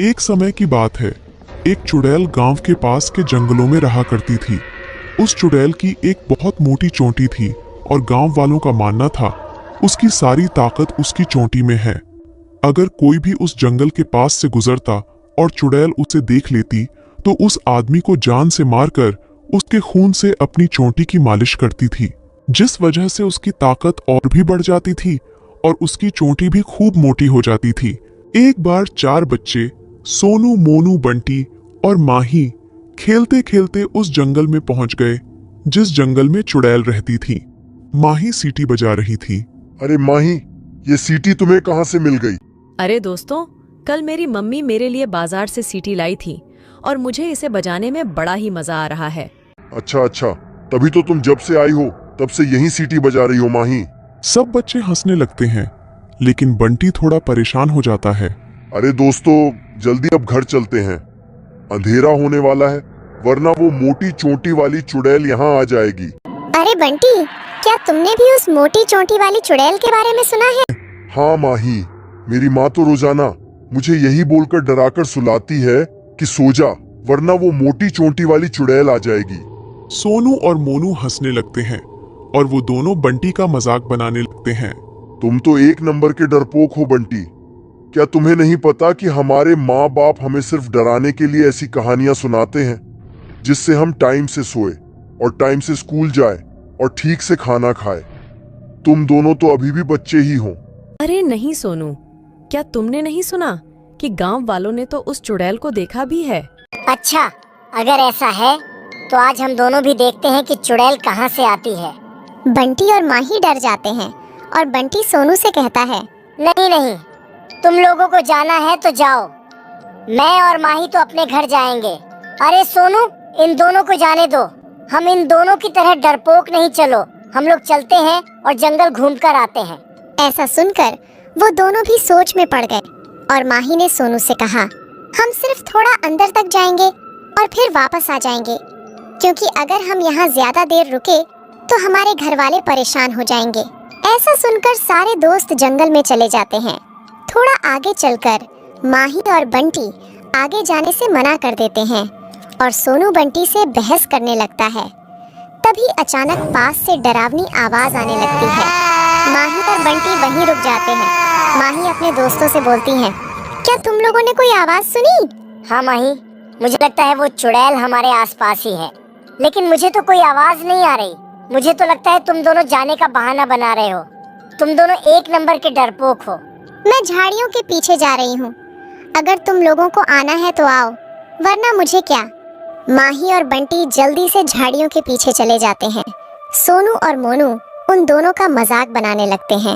एक समय की बात है। एक चुड़ैल गांव के पास के जंगलों में रहा करती थी। उस चुड़ैल की एक बहुत मोटी चोंटी थी और गांव वालों का मानना था उसकी सारी ताकत उसकी चोंटी में है। अगर कोई भी उस जंगल के पास से गुजरता और चुड़ैल उसे देख लेती तो उस आदमी को जान से मारकर उसके खून से अपनी चोंटी की मालिश करती थी, जिस वजह से उसकी ताकत और भी बढ़ जाती थी और उसकी चोंटी भी खूब मोटी हो जाती थी। एक बार 4 बच्चे सोनू, मोनू, बंटी और माही खेलते खेलते उस जंगल में पहुंच गए जिस जंगल में चुड़ैल रहती थी। माही सीटी बजा रही थी। अरे माही, ये सीटी तुम्हें कहाँ से मिल गई? अरे दोस्तों, कल मेरी मम्मी मेरे लिए बाजार से सीटी लाई थी और मुझे इसे बजाने में बड़ा ही मजा आ रहा है। अच्छा, तभी तो तुम जब से आई हो तब से यही सीटी बजा रही हो माही। सब बच्चे हंसने लगते हैं, लेकिन बंटी थोड़ा परेशान हो जाता है। अरे दोस्तों, जल्दी अब घर चलते हैं, अंधेरा होने वाला है, वरना वो मोटी चोंटी वाली चुड़ैल यहाँ आ जाएगी। अरे बंटी, क्या तुमने भी उस मोटी चोंटी वाली चुड़ैल के बारे में सुना है? हाँ माही, मेरी माँ तो रोजाना मुझे यही बोलकर डराकर सुलाती है कि सो जा, वरना वो मोटी चोंटी वाली चुड़ैल आ जाएगी। सोनू और मोनू हंसने लगते हैं और वो दोनों बंटी का मजाक बनाने लगते हैं। तुम तो एक नंबर के डरपोक हो बंटी। क्या तुम्हें नहीं पता कि हमारे माँ बाप हमें सिर्फ डराने के लिए ऐसी कहानियां सुनाते हैं जिससे हम टाइम से सोए और टाइम से स्कूल जाए और ठीक से खाना खाए। तुम दोनों तो अभी भी बच्चे ही हो। अरे नहीं सोनू, क्या तुमने नहीं सुना कि गांव वालों ने तो उस चुड़ैल को देखा भी है? अच्छा, अगर ऐसा है तो आज हम दोनों भी देखते हैं कि चुड़ैल कहाँ से आती है। बंटी और माही डर जाते हैं और बंटी सोनू से कहता है, नहीं, तुम लोगों को जाना है तो जाओ, मैं और माही तो अपने घर जाएंगे। अरे सोनू, इन दोनों को जाने दो, हम इन दोनों की तरह डरपोक नहीं, चलो हम लोग चलते हैं और जंगल घूम कर आते हैं। ऐसा सुनकर वो दोनों भी सोच में पड़ गए और माही ने सोनू से कहा, हम सिर्फ थोड़ा अंदर तक जाएंगे और फिर वापस आ जाएंगे, क्योंकि अगर हम यहाँ ज्यादा देर रुके तो हमारे घर वाले परेशान हो जाएंगे। ऐसा सुनकर सारे दोस्त जंगल में चले जाते हैं। थोड़ा आगे चलकर माही और बंटी आगे जाने से मना कर देते हैं और सोनू बंटी से बहस करने लगता है। तभी अचानक पास से डरावनी आवाज आने लगती है। माही और बंटी वहीं रुक जाते हैं। माही अपने दोस्तों से बोलती है, क्या तुम लोगों ने कोई आवाज सुनी? हाँ माही, मुझे लगता है वो चुड़ैल हमारे आसपास ही है, लेकिन मुझे तो कोई आवाज नहीं आ रही। मुझे तो लगता है तुम दोनों जाने का बहाना बना रहे हो। तुम दोनों एक नंबर के डरपोक हो। मैं झाड़ियों के पीछे जा रही हूँ, अगर तुम लोगों को आना है तो आओ, वरना मुझे क्या। माही और बंटी जल्दी से झाड़ियों के पीछे चले जाते हैं। सोनू और मोनू उन दोनों का मजाक बनाने लगते हैं,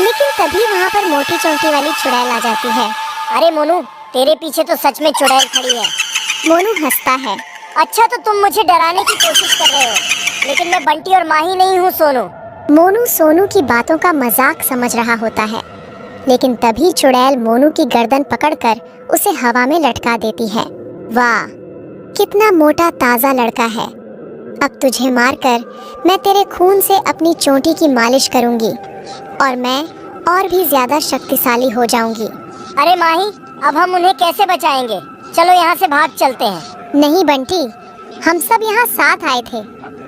लेकिन तभी वहाँ पर मोटी चोंटी वाली चुड़ैल आ जाती है। अरे मोनू, तेरे पीछे तो सच में चुड़ैल खड़ी है। मोनू हंसता है। अच्छा, तो तुम मुझे डराने की कोशिश कर रहे हो, लेकिन मैं बंटी और माही नहीं हूँ सोनू। मोनू सोनू की बातों का मजाक समझ रहा होता है, लेकिन तभी चुड़ैल मोनू की गर्दन पकड़कर उसे हवा में लटका देती है। वाह, कितना मोटा ताजा लड़का है। अब तुझे मारकर मैं तेरे खून से अपनी चोटी की मालिश करूंगी और मैं और भी ज्यादा शक्तिशाली हो जाऊंगी। अरे माही, अब हम उन्हें कैसे बचाएंगे? चलो यहाँ से भाग चलते हैं। नहीं बंटी, हम सब यहाँ साथ आए थे,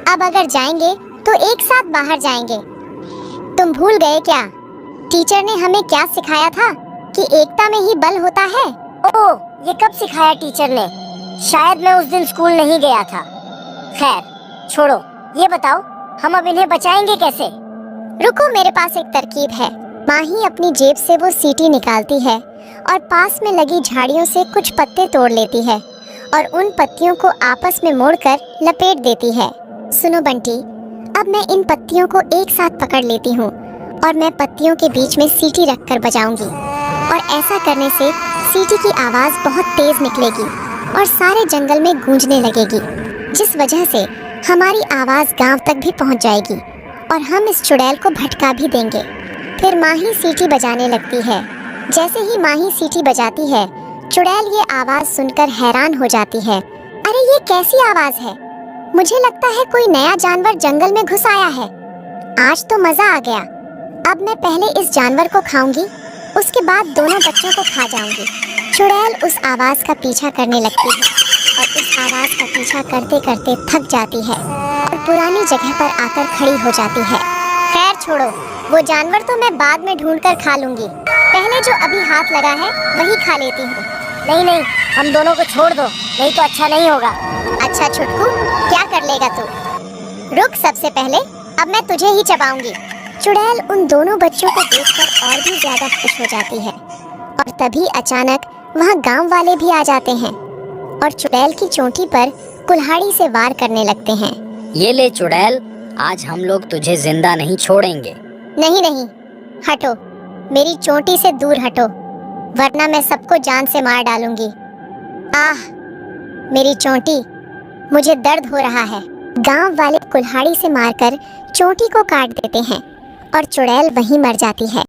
अब अगर जाएंगे तो एक साथ बाहर जाएंगे। तुम भूल गए क्या टीचर ने हमें क्या सिखाया था कि एकता में ही बल होता है? ओह, ये कब सिखाया टीचर ने? शायद मैं उस दिन स्कूल नहीं गया था। खैर छोड़ो, ये बताओ हम अब इन्हें बचाएंगे कैसे? रुको, मेरे पास एक तरकीब है। माही अपनी जेब से वो सीटी निकालती है और पास में लगी झाड़ियों से कुछ पत्ते तोड़ लेती है और उन पत्तियों को आपस में मोड़कर लपेट देती है। सुनो बंटी, अब मैं इन पत्तियों को एक साथ पकड़ लेती हूँ और मैं पत्तियों के बीच में सीटी रखकर बजाऊंगी और ऐसा करने से सीटी की आवाज बहुत तेज निकलेगी और सारे जंगल में गूंजने लगेगी, जिस वजह से हमारी आवाज गांव तक भी पहुंच जाएगी और हम इस चुड़ैल को भटका भी देंगे। फिर माही सीटी बजाने लगती है। जैसे ही माही सीटी बजाती है, चुड़ैल ये आवाज सुनकर हैरान हो जाती है। अरे ये कैसी आवाज है? मुझे लगता है कोई नया जानवर जंगल में घुस आया है। आज तो मजा आ गया। अब मैं पहले इस जानवर को खाऊंगी, उसके बाद दोनों बच्चों को खा जाऊंगी। चुड़ैल उस आवाज का पीछा करने लगती है और उस आवाज का पीछा करते करते थक जाती है और पुरानी जगह पर आकर खड़ी हो जाती है। खैर छोड़ो, वो जानवर तो मैं बाद में ढूंढकर खा लूंगी, पहले जो अभी हाथ लगा है वही खा लेती हूँ। नहीं नहीं, हम दोनों को छोड़ दो, नहीं तो अच्छा नहीं होगा। अच्छा छुटकू, क्या कर लेगा तू? रुक, सबसे पहले अब मैं तुझे ही चबाऊंगी। चुड़ैल उन दोनों बच्चों को देखकर और भी ज्यादा खुश हो जाती है और तभी अचानक वहाँ गांव वाले भी आ जाते हैं और चुड़ैल की चोटी पर कुल्हाड़ी से वार करने लगते हैं। ये ले चुड़ैल, आज हम लोग तुझे जिंदा नहीं छोड़ेंगे। नहीं नहीं, हटो, मेरी चोटी से दूर हटो, वरना मैं सबको जान से मार डालूंगी। आह, मेरी चोटी, मुझे दर्द हो रहा है। गांव वाले कुल्हाड़ी से मारकर चोटी को काट देते हैं और चुड़ैल वहीं मर जाती है।